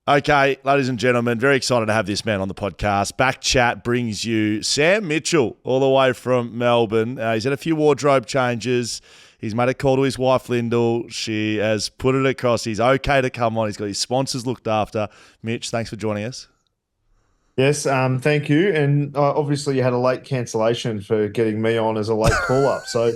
Okay, ladies and gentlemen, very excited to have this man on the podcast. BackChat brings you Sam Mitchell all the way from Melbourne. He's had a few wardrobe changes. He's made a call to his wife, Lyndall. She has put it across. He's okay to come on. He's got his sponsors looked after. Mitch, thanks for joining us. Yes, thank you. And obviously, you had a late cancellation for getting me on as a late call up. So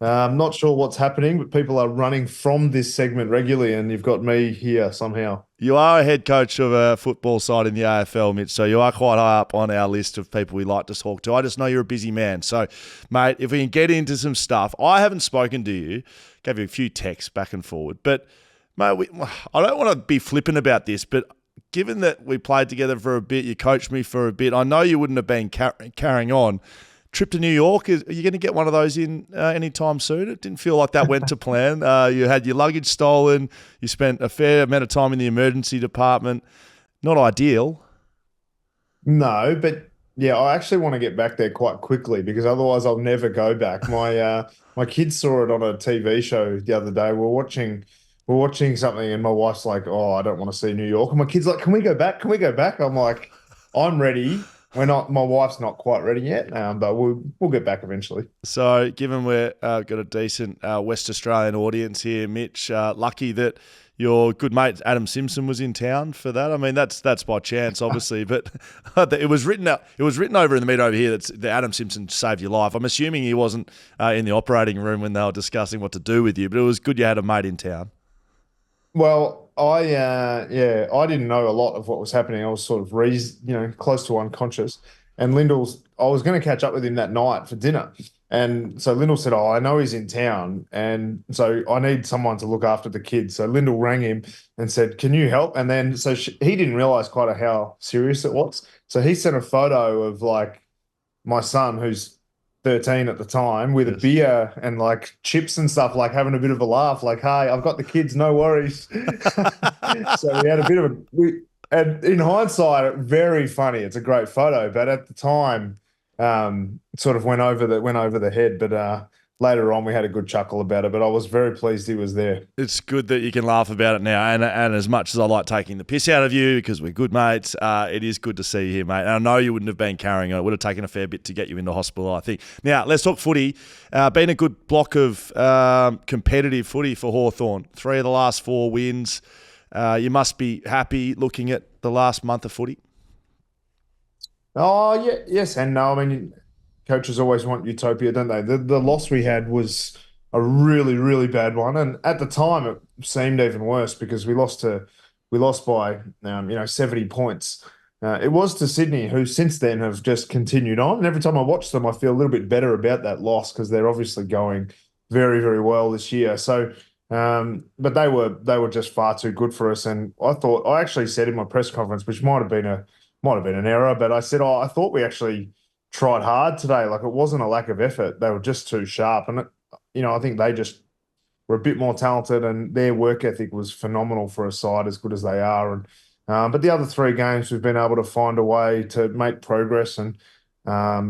I'm not sure what's happening, but people are running from this segment regularly, and you've got me here somehow. You are a head coach of a football side in the AFL, Mitch, so you are quite high up on our list of people we like to talk to. I just know you're a busy man. So, mate, if we can get into some stuff, I haven't spoken to you, gave you a few texts back and forward, but, mate, I don't want to be flippant about this, but given that we played together for a bit, you coached me for a bit, I know you wouldn't have been carrying on. Trip to New York, are you going to get one of those in anytime soon? It didn't feel like that went to plan. You had your luggage stolen. You spent a fair amount of time in the emergency department. Not ideal. No, but yeah, I actually want to get back there quite quickly because otherwise I'll never go back. My kids saw it on a TV show the other day. We're watching something, and my wife's like, "Oh, I don't want to see New York." And my kid's like, "Can we go back? Can we go back?" I'm like, "I'm ready." We're not. My wife's not quite ready yet, but we'll get back eventually. So, given we've got a decent West Australian audience here, Mitch, lucky that your good mate Adam Simpson was in town for that. I mean, that's by chance, obviously, but it was written out. It was written over in the meet over here that Adam Simpson saved your life. I'm assuming he wasn't in the operating room when they were discussing what to do with you, but it was good you had a mate in town. Well, I didn't know a lot of what was happening. I was sort of close to unconscious. And I was going to catch up with him that night for dinner. And so Lyndall said, "Oh, I know he's in town. And so I need someone to look after the kids." So Lyndall rang him and said, "Can you help?" And then, he didn't realize quite how serious it was. So he sent a photo of like my son, who's 13 at the time, with a Yes. beer and like chips and stuff, like having a bit of a laugh, like, "Hey, I've got the kids, no worries." So we had a bit of and in hindsight, very funny. It's a great photo, but at the time, it sort of went over the head. But later on, we had a good chuckle about it. But I was very pleased he was there. It's good that you can laugh about it now. And as much as I like taking the piss out of you because we're good mates, it is good to see you here, mate. And I know you wouldn't have been carrying on. It would have taken a fair bit to get you into hospital, I think. Now, let's talk footy. Been a good block of competitive footy for Hawthorn. 3 of the last 4 wins. You must be happy looking at the last month of footy. Oh, yeah, yes and no. I mean, coaches always want utopia, don't they? The loss we had was a really, really bad one, and at the time it seemed even worse because we lost by 70 points. It was to Sydney, who since then have just continued on. And every time I watch them, I feel a little bit better about that loss because they're obviously going very, very well this year. So, but they were just far too good for us. And I actually said in my press conference, which might have been an error, but I said, "Oh, I thought we actually tried hard today. Like, it wasn't a lack of effort. They were just too sharp." And I think they just were a bit more talented, and their work ethic was phenomenal for a side as good as they are. And but the other 3 games, we've been able to find a way to make progress, and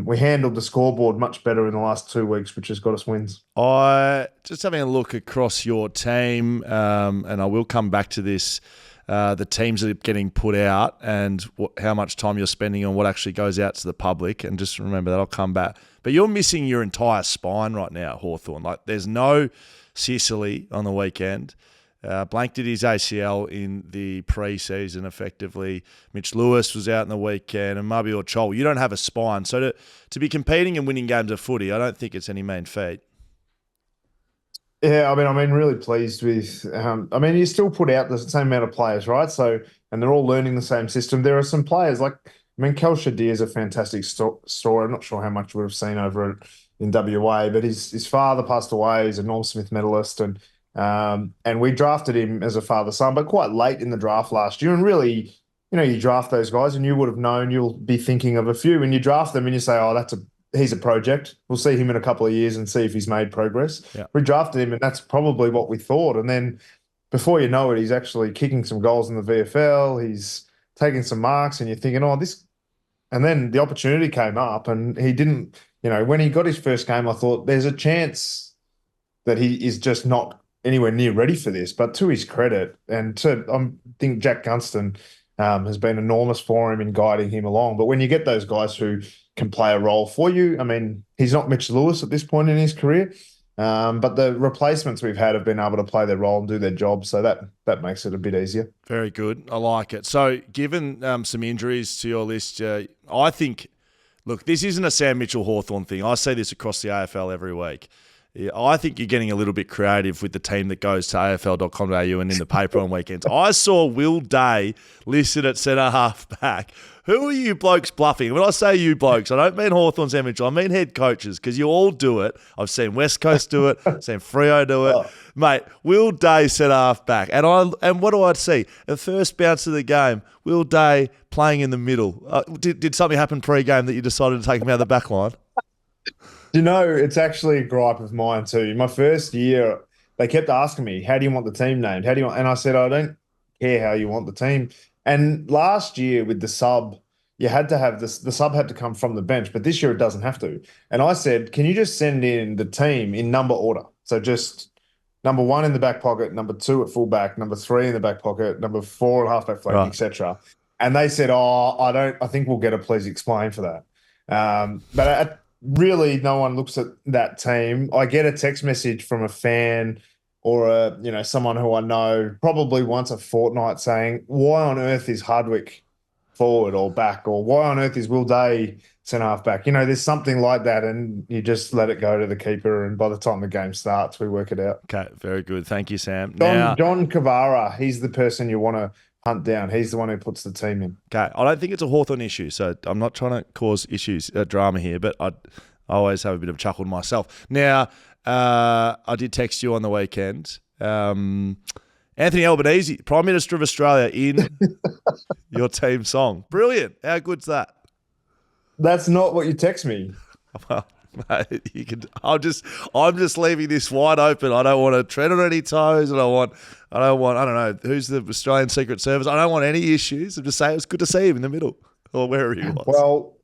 we handled the scoreboard much better in the last 2 weeks, which has got us wins. I just having a look across your team, and I will come back to this. The teams that are getting put out and how much time you're spending on what actually goes out to the public. And just remember that, I'll come back. But you're missing your entire spine right now, Hawthorn. Like, there's no Sicily on the weekend. Blank did his ACL in the pre-season effectively. Mitch Lewis was out in the weekend, and Mubby or Chol. You don't have a spine. So to be competing and winning games of footy, I don't think it's any mean feat. Yeah, I'm really pleased with. You still put out the same amount of players, right? So, and they're all learning the same system. There are some players like, Kel Shadir is a fantastic story. I'm not sure how much we've seen over it in WA, but his father passed away. He's a Norm Smith medalist, and we drafted him as a father-son, but quite late in the draft last year. And really, you draft those guys, and you would have known. You'll be thinking of a few when you draft them, and you say, "Oh, he's a project. We'll see him in a couple of years and see if he's made progress." Yeah. We drafted him, and that's probably what we thought. And then before you know it, he's actually kicking some goals in the VFL. He's taking some marks, and you're thinking, "Oh, this." And then the opportunity came up, and he didn't. When he got his first game, I thought there's a chance that he is just not anywhere near ready for this. But to his credit, and I think Jack Gunston has been enormous for him in guiding him along. But when you get those guys who can play a role for you, I mean, he's not Mitch Lewis at this point in his career, but the replacements we've had have been able to play their role and do their job, so that makes it a bit easier. Very good. I like it. So given some injuries to your list, I think, look, this isn't a Sam Mitchell-Hawthorn thing. I see this across the AFL every week. Yeah, I think you're getting a little bit creative with the team that goes to afl.com.au and in the paper on weekends. I saw Will Day listed at centre-half back. Who are you blokes bluffing? When I say you blokes, I don't mean Hawthorn's amateur. I mean head coaches, because you all do it. I've seen West Coast do it. I've seen Freo do it. Oh. Mate, Will Day centre-half back. And what do I see? The first bounce of the game, Will Day playing in the middle. Did something happen pre-game that you decided to take him out of the back line? You know, it's actually a gripe of mine too. My first year, they kept asking me, how do you want the team named? How do you want? And I said, I don't care how you want the team. And last year with the sub, you had to have this, the sub had to come from the bench, but this year it doesn't have to. And I said, can you just send in the team in number order? So just number 1 in the back pocket, number 2 at fullback, number 3 in the back pocket, number 4 at halfback flank, etc. And they said, I think we'll get a please explain for that. But really, no one looks at that team. I get a text message from a fan or someone who I know probably once a fortnight saying, why on earth is Hardwick forward or back, or why on earth is Will Day centre half back? There's something like that, and you just let it go to the keeper, and by the time the game starts, we work it out. Okay, very good. Thank you, Sam. John Cavara, he's the person you want to hunt down. He's the one who puts the team in. Okay, I don't think it's a Hawthorn issue, so I'm not trying to cause drama here, but I always have a bit of chuckle myself. Now, I did text you on the weekend. Anthony Albanese, Prime Minister of Australia, in your team song. Brilliant. How good's that? That's not what you text me. Well, mate, I'm just leaving this wide open. I don't want to tread on any toes. I don't know, who's the Australian Secret Service? I don't want any issues. I'm just saying it was good to see him in the middle, or wherever he was. Well,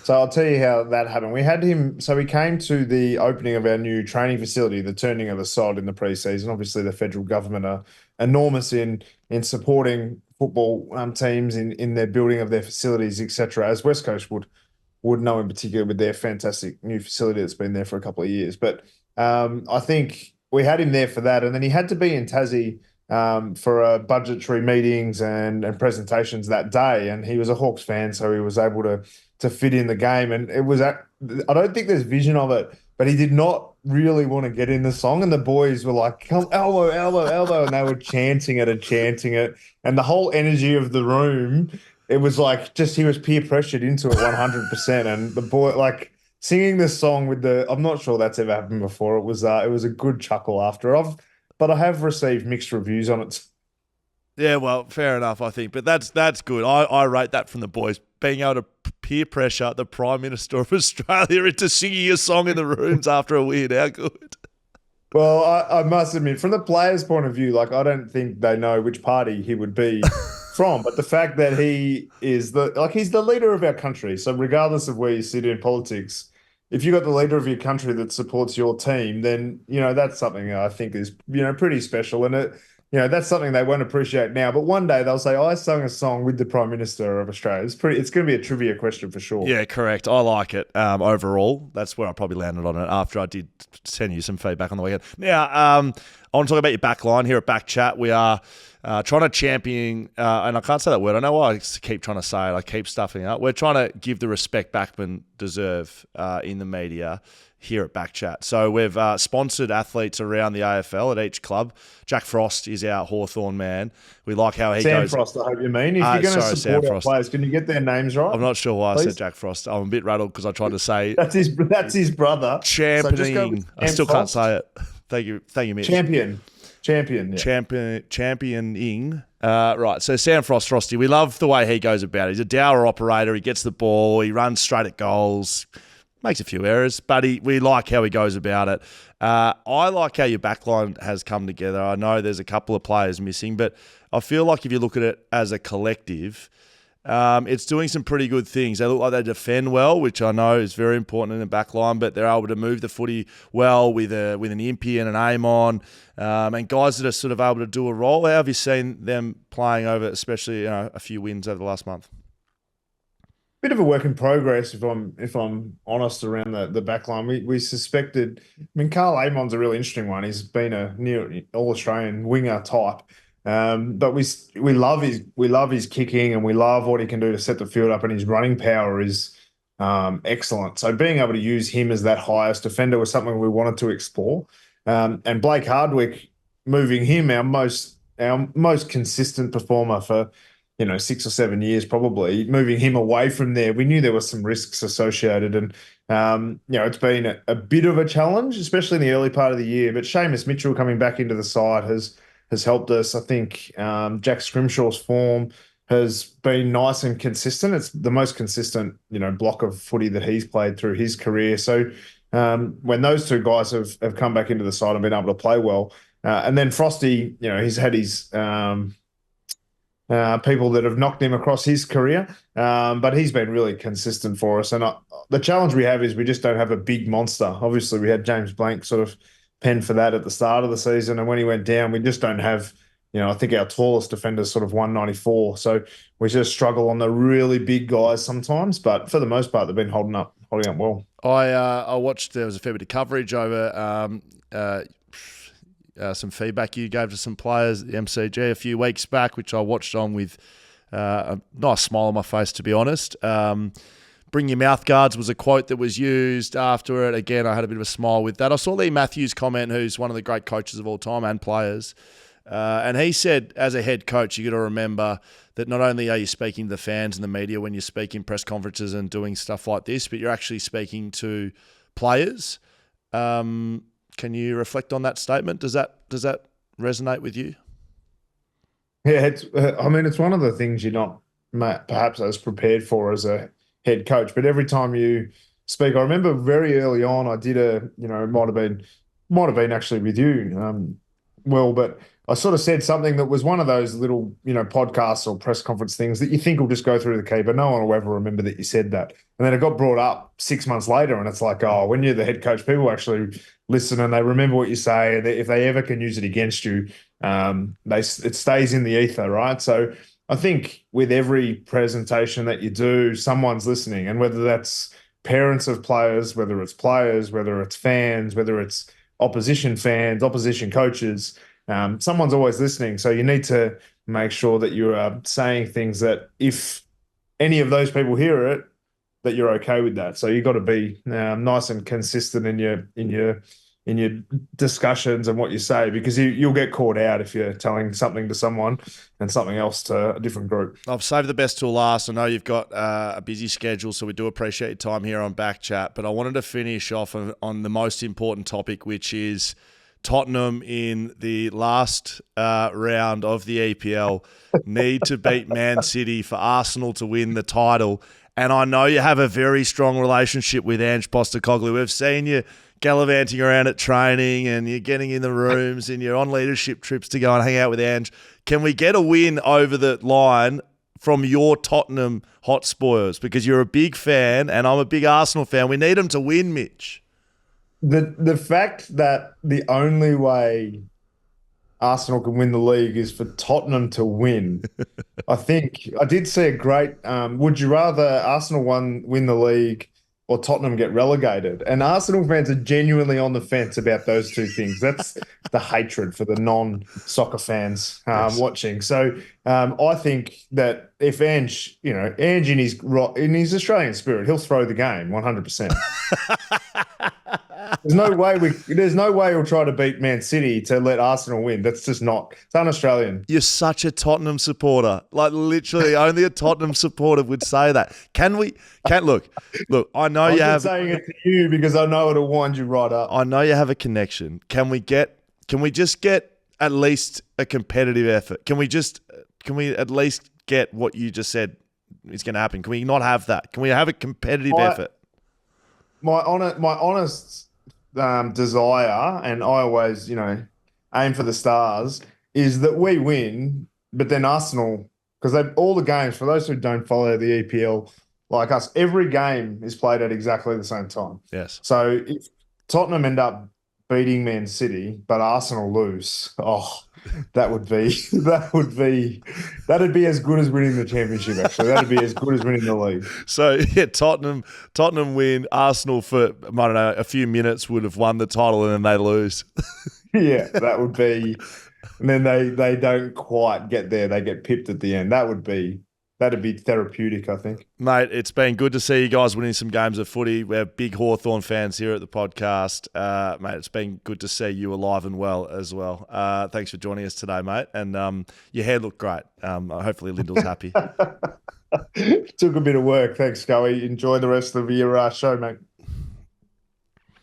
so I'll tell you how that happened. We had him, so we came to the opening of our new training facility, the turning of the sod in the pre-season. Obviously, the federal government are enormous in supporting football teams in their building of their facilities, etc., as West Coast would know in particular with their fantastic new facility that's been there for a couple of years. But I think we had him there for that, and then he had to be in Tassie for budgetary meetings and presentations that day, and he was a Hawks fan, so he was able to fit in the game. And it was I don't think there's vision of it, but he did not really want to get in the song, and the boys were like, come, elbow, elbow, elbow, and they were chanting it, and the whole energy of the room, it was like just he was peer pressured into it 100%. And the boy, like, singing this song with I'm not sure that's ever happened before. It was a good chuckle after. But I have received mixed reviews on it. Yeah, well, fair enough, I think. But that's good. I rate that from the boys, being able to peer pressure the Prime Minister of Australia into singing a song in the rooms after a win. How good. Well, I must admit, from the players' point of view, like, I don't think they know which party he would be from. But the fact that he is he's the leader of our country. So regardless of where you sit in politics, if you've got the leader of your country that supports your team, then, that's something I think is, pretty special. And that's something they won't appreciate now. But one day they'll say, I sung a song with the Prime Minister of Australia. It's going to be a trivia question for sure. Yeah, correct. I like it. Overall, that's where I probably landed on it after I did send you some feedback on the weekend. Now, I want to talk about your backline here at BackChat. We are trying to champion, and I can't say that word. I know why I keep trying to say it. I keep stuffing it up. We're trying to give the respect backmen deserve in the media here at BackChat. So we've sponsored athletes around the AFL at each club. Jack Frost is our Hawthorn man. We like how he goes. Sam Frost, I hope you mean. If you're going to support our players, can you get their names right? I'm not sure why I said Jack Frost. I'm a bit rattled because I tried to say that's his brother. Championing. So I still can't say it. Thank you, Mitch. Champion. Yeah. Championing. Right, so Sam Frosty, we love the way he goes about it. He's a dour operator. He gets the ball. He runs straight at goals. Makes a few errors, but we like how he goes about it. I like how your backline has come together. I know there's a couple of players missing, but I feel like if you look at it as a collective, It's doing some pretty good things. They look like they defend well, which I know is very important in the back line, but they're able to move the footy well with an Impey and an Amon, and guys that are sort of able to do a role. How have you seen them playing over, especially a few wins over the last month? Bit of a work in progress, if I'm honest, around the back line. We suspected. I mean, Carl Amon's a really interesting one. He's been a near All-Australian winger type, but we love his kicking, and we love what he can do to set the field up, and his running power is excellent. So being able to use him as that highest defender was something we wanted to explore. And Blake Hardwick, moving him, our most consistent performer for 6 or 7 years, probably, moving him away from there, we knew there were some risks associated. And, it's been a bit of a challenge, especially in the early part of the year. But Seamus Mitchell coming back into the side has helped us. I think Jack Scrimshaw's form has been nice and consistent. It's the most consistent, block of footy that he's played through his career. So when those two guys have come back into the side and been able to play well, and then Frosty, he's had his people that have knocked him across his career, but he's been really consistent for us. And the challenge we have is we just don't have a big monster. Obviously, we had James Blank sort of pen for that at the start of the season, and when he went down, we just don't have. I think our tallest defender is sort of 194, so we just struggle on the really big guys sometimes. But for the most part, they've been holding up well. I watched. There was a fair bit of coverage over. Some feedback you gave to some players at the MCG a few weeks back, which I watched on with a nice smile on my face, to be honest. Bring your mouth guards was a quote that was used after it. Again, I had a bit of a smile with that. I saw Lee Matthews comment, who's one of the great coaches of all time and players. And he said, as a head coach, you got to remember that not only are you speaking to the fans and the media when you speak in press conferences and doing stuff like this, but you're actually speaking to players. Can you reflect on that statement? Does that resonate with you? Yeah, it's one of the things you're not perhaps as prepared for as a head coach. But every time you speak, I remember very early on, I did it might have been actually with you, but I sort of said something that was one of those little, podcasts or press conference things that you think will just go through the key, but no one will ever remember that you said that. And then it got brought up 6 months later, and it's like, oh, when you're the head coach, people actually listen and they remember what you say. And if they ever can use it against you, it stays in the ether, right? So I think with every presentation that you do, someone's listening, and whether that's parents of players, whether it's fans, whether it's opposition fans, opposition coaches, someone's always listening. So you need to make sure that you are saying things that if any of those people hear it, that you're okay with that. So you've got to be nice and consistent in your discussions and what you say, because you'll get caught out if you're telling something to someone and something else to a different group. I've saved the best till last. I know you've got a busy schedule, so we do appreciate your time here on BackChat, but I wanted to finish off on the most important topic, which is Tottenham in the last round of the EPL need to beat Man City for Arsenal to win the title. And I know you have a very strong relationship with Ange Postecoglou. We've seen you gallivanting around at training, and you're getting in the rooms, and you're on leadership trips to go and hang out with Ange. Can we get a win over the line from your Tottenham hot spoils? Because you're a big fan, and I'm a big Arsenal fan. We need them to win, Mitch. The fact that the only way Arsenal can win the league is for Tottenham to win. I think I did see a great, would you rather Arsenal win the league or Tottenham get relegated? And Arsenal fans are genuinely on the fence about those two things. That's the hatred for the non-soccer fans watching. So I think that if Ange in his Australian spirit, he'll throw the game 100%. There's no way he'll try to beat Man City to let Arsenal win. That's just not. It's un-Australian. You're such a Tottenham supporter. Like, literally, only a Tottenham supporter would say that. Look. I know you have. I'm saying it to you because I know it'll wind you right up. I know you have a connection. Can we just get at least a competitive effort? Can we at least get what you just said is going to happen? Can we not have that? Can we have a competitive effort? My honest desire, and I always, aim for the stars, is that we win, but then Arsenal because all the games, for those who don't follow the EPL like us, every game is played at exactly the same time. Yes. So if Tottenham end up beating Man City, but Arsenal lose, that'd be as good as winning the championship. Actually, that'd be as good as winning the league. So yeah, Tottenham win. Arsenal for, I don't know, a few minutes would have won the title, and then they lose. Yeah, that would be. And then they don't quite get there. They get pipped at the end. That'd be therapeutic, I think. Mate, it's been good to see you guys winning some games of footy. We're big Hawthorn fans here at the podcast. Mate, it's been good to see you alive and well as well. Thanks for joining us today, mate. And your hair looked great. Hopefully Lyndall's happy. Took a bit of work. Thanks, Scully. Enjoy the rest of your show, mate.